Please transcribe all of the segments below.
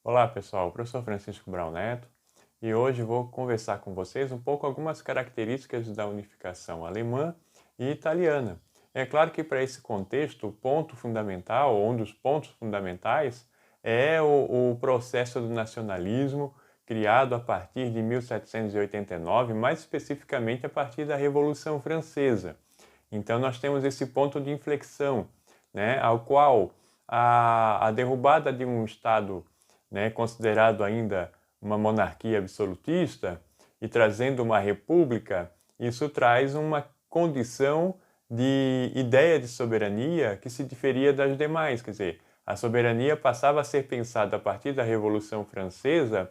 Olá pessoal, professor Francisco Brown Neto e hoje vou conversar com vocês um pouco algumas características da unificação alemã e italiana. É claro que para esse contexto o ponto fundamental, ou um dos pontos fundamentais, é o processo do nacionalismo criado a partir de 1789, mais especificamente a partir da Revolução Francesa. Então nós temos esse ponto de inflexão, né, ao qual a derrubada de um Estado, né, considerado ainda uma monarquia absolutista e trazendo uma república, isso traz uma condição de ideia de soberania que se diferia das demais. Quer dizer, a soberania passava a ser pensada a partir da Revolução Francesa,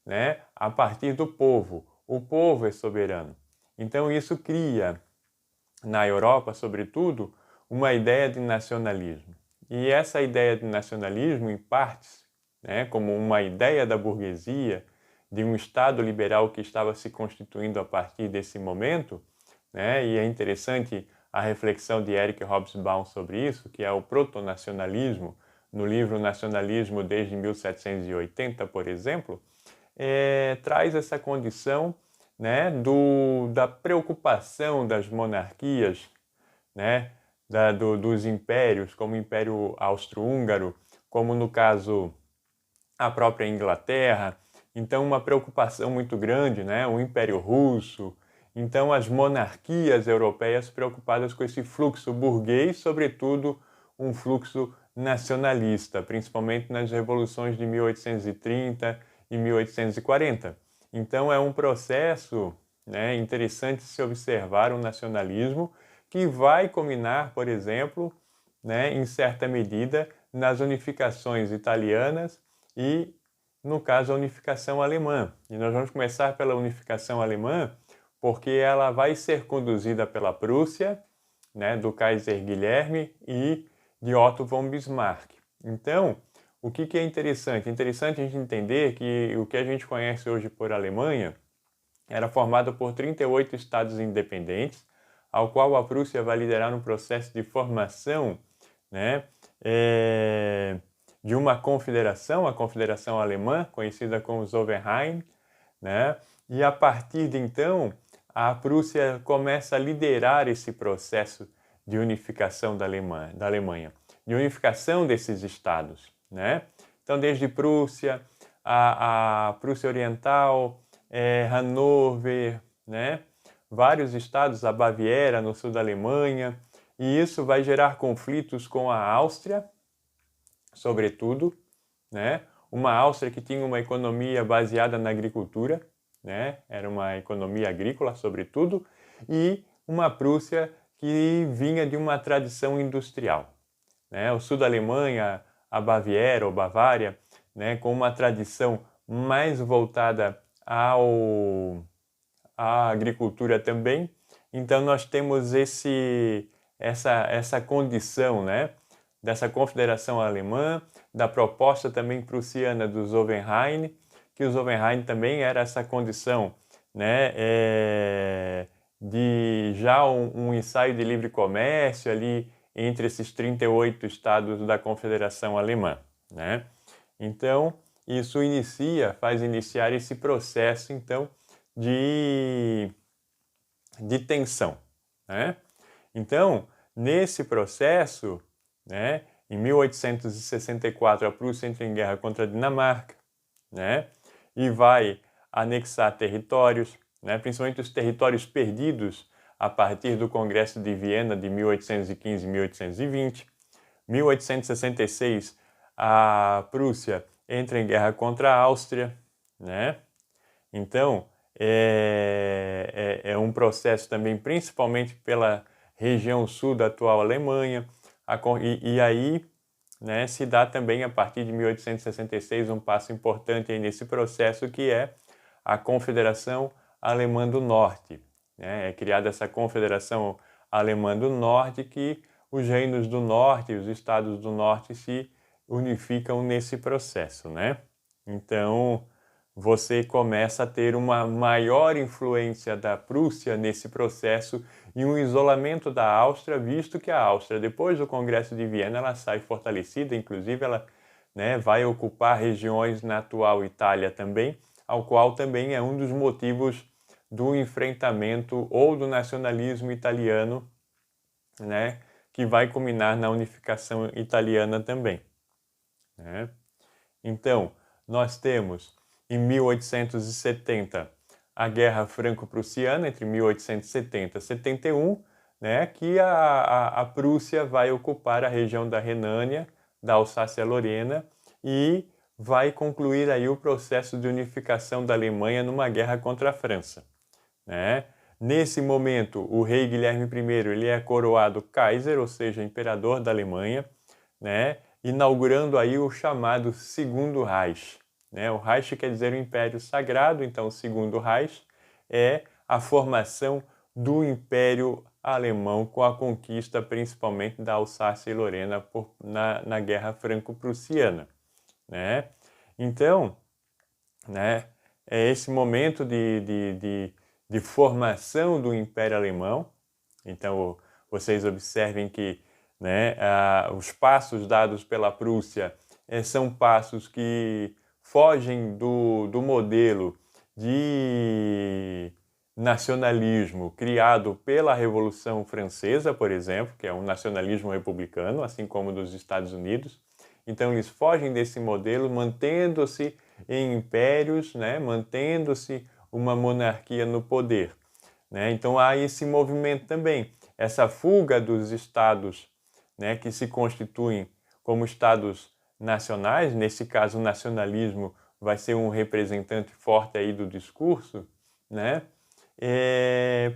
né, a partir do povo. O povo é soberano. Então isso cria na Europa, sobretudo, uma ideia de nacionalismo. E essa ideia de nacionalismo, em partes, né, como uma ideia da burguesia, de um Estado liberal que estava se constituindo a partir desse momento, né, e é interessante a reflexão de Eric Hobsbawm sobre isso, que é o protonacionalismo, no livro Nacionalismo desde 1780, por exemplo, traz essa condição, né, da preocupação das monarquias, né, dos impérios, como o Império Austro-Húngaro, como no caso a própria Inglaterra. Então uma preocupação muito grande, né, o Império Russo. Então as monarquias europeias preocupadas com esse fluxo burguês, sobretudo um fluxo nacionalista, principalmente nas revoluções de 1830 e 1840. Então é um processo, né, interessante se observar o nacionalismo que vai culminar, por exemplo, né, em certa medida, nas unificações italianas e, no caso, a unificação alemã. E nós vamos começar pela unificação alemã, porque ela vai ser conduzida pela Prússia, né, do Kaiser Guilherme e de Otto von Bismarck. Então, o que é interessante? É interessante a gente entender que o que a gente conhece hoje por Alemanha era formado por 38 estados independentes, ao qual a Prússia vai liderar um processo de formação, né, de uma confederação, a Confederação Alemã, conhecida como Zollverein, né, e a partir de então a Prússia começa a liderar esse processo de unificação da Alemanha, de unificação desses estados, né? Então, desde Prússia, a Prússia Oriental, Hannover, né? Vários estados, a Baviera, no sul da Alemanha, e isso vai gerar conflitos com a Áustria, sobretudo, né? Uma Áustria que tinha uma economia baseada na agricultura, né? Era uma economia agrícola, sobretudo, e uma Prússia que vinha de uma tradição industrial, né? O sul da Alemanha, a Baviera ou Bavária, né? Com uma tradição mais voltada à agricultura também. Então nós temos essa condição, né, dessa confederação alemã, da proposta também prussiana do Zollverein, que o Zollverein também era essa condição, né, de já um ensaio de livre comércio ali entre esses 38 estados da Confederação Alemã, né? Então, isso faz iniciar esse processo, então, de tensão, né? Então, nesse processo, né, em 1864, a Prússia entra em guerra contra a Dinamarca, né, e vai anexar territórios, né, principalmente os territórios perdidos a partir do Congresso de Viena de 1815 e 1820. 1866, a Prússia entra em guerra contra a Áustria, né? Então, é um processo também, principalmente pela região sul da atual Alemanha, e aí, né, se dá também, a partir de 1866, um passo importante aí nesse processo, que é a Confederação Alemã do Norte, né? É criada essa Confederação Alemã do Norte, que os reinos do Norte, os estados do Norte se unificam nesse processo, né? Então, você começa a ter uma maior influência da Prússia nesse processo e um isolamento da Áustria, visto que a Áustria, depois do Congresso de Viena, ela sai fortalecida, inclusive ela né, vai ocupar regiões na atual Itália também, ao qual também é um dos motivos do enfrentamento ou do nacionalismo italiano, né, que vai culminar na unificação italiana também, né? Então, nós temos em 1870 a Guerra Franco-Prussiana, entre 1870 e 71, né, que a Prússia vai ocupar a região da Renânia, da Alsácia-Lorena, e vai concluir aí o processo de unificação da Alemanha numa guerra contra a França, né? Nesse momento, o rei Guilherme I ele é coroado Kaiser, ou seja, imperador da Alemanha, né? Inaugurando aí o chamado Segundo Reich, né? O Reich quer dizer o Império Sagrado, então o Segundo Reich é a formação do Império Alemão com a conquista principalmente da Alsácia e Lorena na Guerra Franco-Prussiana, né? Então, né, é esse momento de formação do Império Alemão. Então, vocês observem que, né, os passos dados pela Prússia são passos que fogem do modelo de nacionalismo criado pela Revolução Francesa, por exemplo, que é um nacionalismo republicano, assim como dos Estados Unidos. Então, eles fogem desse modelo, mantendo-se em impérios, né, mantendo-se uma monarquia no poder, né? Então há esse movimento também, essa fuga dos estados, né, que se constituem como estados nacionais. Nesse caso o nacionalismo vai ser um representante forte aí do discurso, né,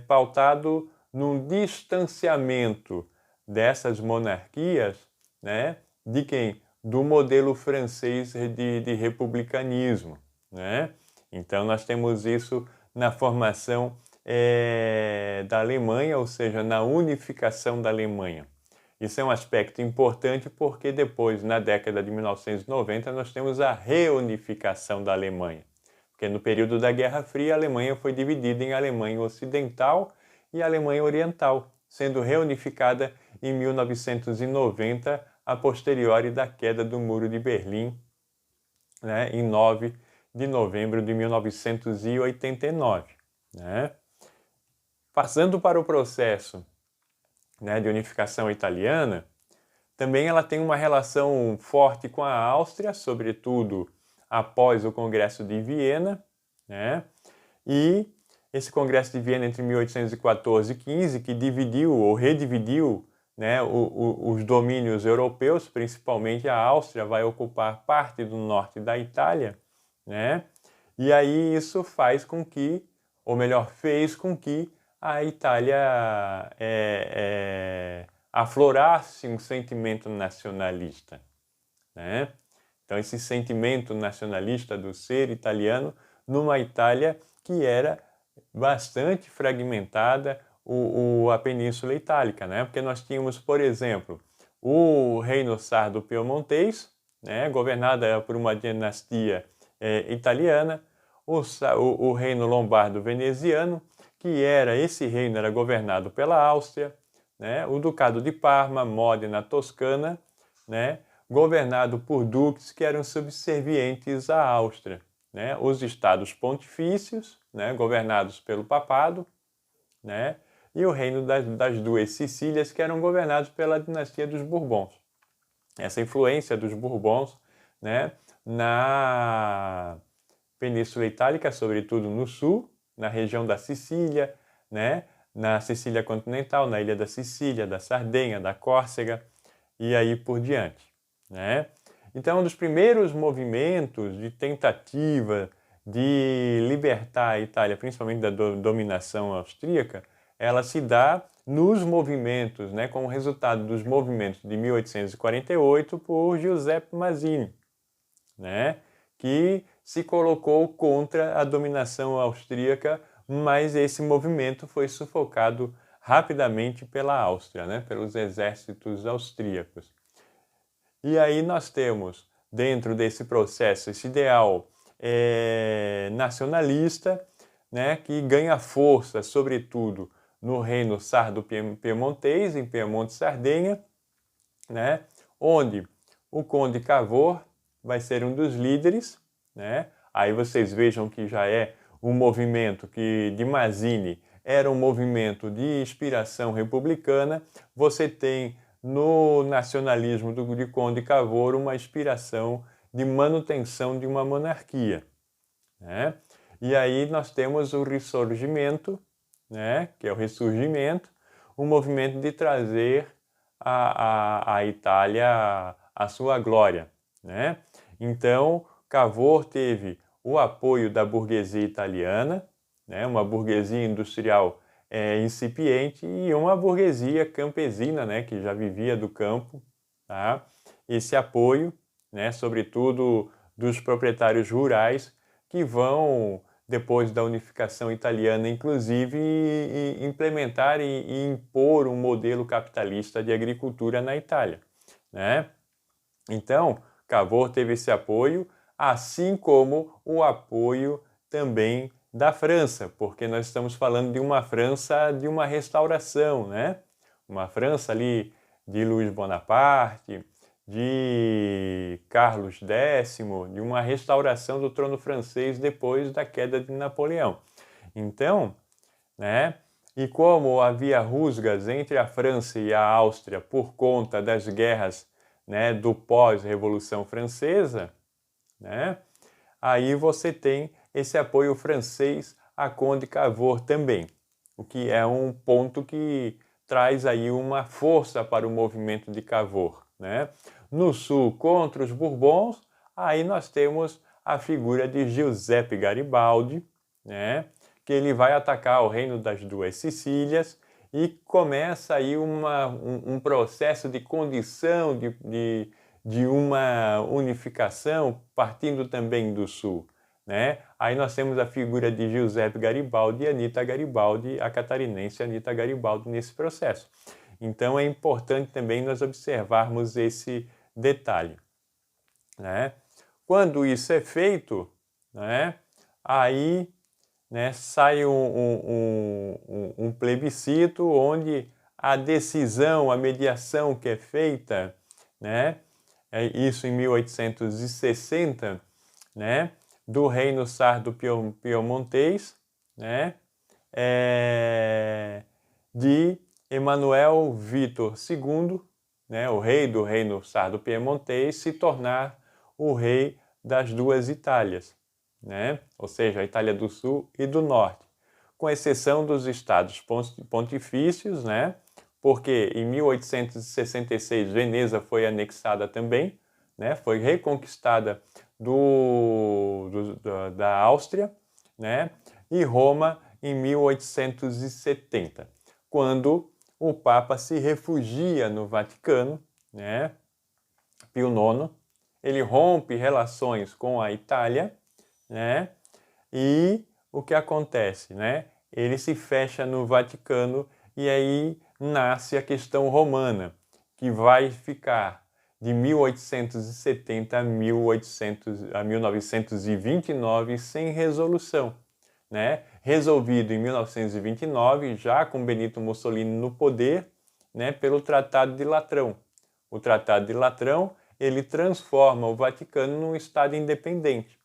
pautado num distanciamento dessas monarquias, né, de quem? Do modelo francês de republicanismo, né? Então nós temos isso na formação da Alemanha, ou seja, na unificação da Alemanha. Isso é um aspecto importante porque depois, na década de 1990, nós temos a reunificação da Alemanha. Porque no período da Guerra Fria, a Alemanha foi dividida em Alemanha Ocidental e Alemanha Oriental, sendo reunificada em 1990, a posteriori da queda do Muro de Berlim, né, em 9 de novembro de 1989. Né? Passando para o processo, né, de unificação italiana, também ela tem uma relação forte com a Áustria, sobretudo após o Congresso de Viena, né? E esse Congresso de Viena entre 1814 e 15, que dividiu ou redividiu, né, os domínios europeus, principalmente a Áustria vai ocupar parte do norte da Itália, né? E aí isso faz com que, ou melhor, fez com que a Itália aflorasse um sentimento nacionalista, né? Então esse sentimento nacionalista do ser italiano numa Itália que era bastante fragmentada, a Península Itálica, né? Porque nós tínhamos, por exemplo, o Reino Sardo-Piemontês, né, governada por uma dinastia italiana, o Reino Lombardo-Veneziano, que esse reino era governado pela Áustria, né, o Ducado de Parma, Módena, Toscana, né, governado por duques que eram subservientes à Áustria, né, os estados pontifícios, né, governados pelo papado, né, e o reino das duas Sicílias, que eram governados pela dinastia dos Bourbons. Essa influência dos Bourbons, né, na Península Itálica, sobretudo no sul, na região da Sicília, né, na Sicília continental, na ilha da Sicília, da Sardenha, da Córcega e aí por diante, né? Então, um dos primeiros movimentos de tentativa de libertar a Itália, principalmente da dominação austríaca, ela se dá nos movimentos, né, como resultado dos movimentos de 1848 por Giuseppe Mazzini, né, que se colocou contra a dominação austríaca, mas esse movimento foi sufocado rapidamente pela Áustria, né, pelos exércitos austríacos. E aí nós temos, dentro desse processo, esse ideal nacionalista, né, que ganha força, sobretudo, no reino sardo-piemontês, em Piemonte e Sardenha, né, onde o conde Cavour, vai ser um dos líderes, né? Aí vocês vejam que já é um movimento que de Mazzini era um movimento de inspiração republicana. Você tem no nacionalismo de Conde Cavour uma inspiração de manutenção de uma monarquia, né? E aí nós temos o Risorgimento, né? Que é o ressurgimento, um movimento de trazer a Itália à sua glória, né? Então, Cavour teve o apoio da burguesia italiana, né? Uma burguesia industrial incipiente e uma burguesia campesina, né? Que já vivia do campo, tá? Esse apoio, né? Sobretudo dos proprietários rurais que vão depois da unificação italiana, inclusive, implementar e impor um modelo capitalista de agricultura na Itália, né? Então, Cavour teve esse apoio, assim como o apoio também da França, porque nós estamos falando de uma França de uma restauração, né? Uma França ali de Louis Bonaparte, de Carlos X, de uma restauração do trono francês depois da queda de Napoleão. Então, né? E como havia rusgas entre a França e a Áustria por conta das guerras, né, do pós-Revolução Francesa, né? Aí você tem esse apoio francês a Conde Cavour também, o que é um ponto que traz aí uma força para o movimento de Cavour, né? No sul, contra os Bourbons, aí nós temos a figura de Giuseppe Garibaldi, né? Que ele vai atacar o reino das duas Sicílias e começa aí um processo de condição de uma unificação partindo também do sul, né? Aí nós temos a figura de Giuseppe Garibaldi e Anita Garibaldi, a catarinense Anita Garibaldi nesse processo. Então é importante também nós observarmos esse detalhe, né? Quando isso é feito, né, aí, né, sai um plebiscito onde a decisão, a mediação que é feita, né, isso em 1860, né, do reino sardo-piemontês, né, de Emanuel Vítor II, né, o rei do reino sardo-piemontês, se tornar o rei das duas Itálias, né, ou seja, a Itália do Sul e do Norte, com exceção dos estados pontifícios, né, porque em 1866 Veneza foi anexada também, né, foi reconquistada da Áustria, né, e Roma em 1870, quando o Papa se refugia no Vaticano, né, Pio IX, ele rompe relações com a Itália, né, e o que acontece, né, ele se fecha no Vaticano e aí nasce a questão romana, que vai ficar de 1870 a 1929 sem resolução, né? Resolvido em 1929, já com Benito Mussolini no poder, né, pelo Tratado de Latrão. O Tratado de Latrão, ele transforma o Vaticano num Estado independente,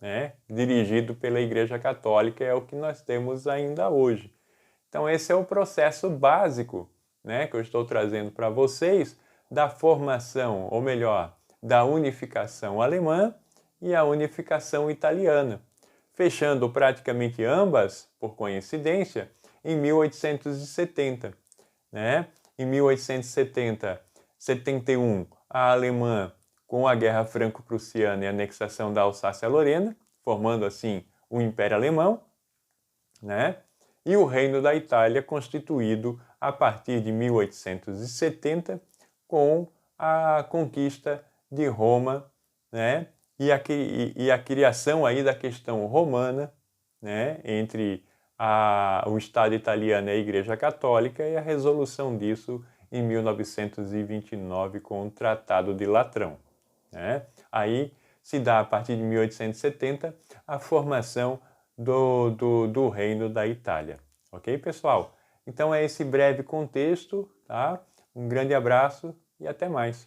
né, dirigido pela Igreja Católica, é o que nós temos ainda hoje. Então esse é o processo básico, né, que eu estou trazendo para vocês da formação, ou melhor, da unificação alemã e a unificação italiana, fechando praticamente ambas, por coincidência, em 1870. Né? Em 1870, 71, a alemã com a Guerra Franco-Prussiana e a anexação da Alsácia-Lorena, formando assim o Império Alemão, né? E o Reino da Itália constituído a partir de 1870 com a conquista de Roma, né? E a criação aí da questão romana, né? Entre o Estado italiano e a Igreja Católica e a resolução disso em 1929 com o Tratado de Latrão, né? Aí se dá a partir de 1870 a formação do Reino da Itália. Ok, pessoal? Então é esse breve contexto, tá? Um grande abraço e até mais.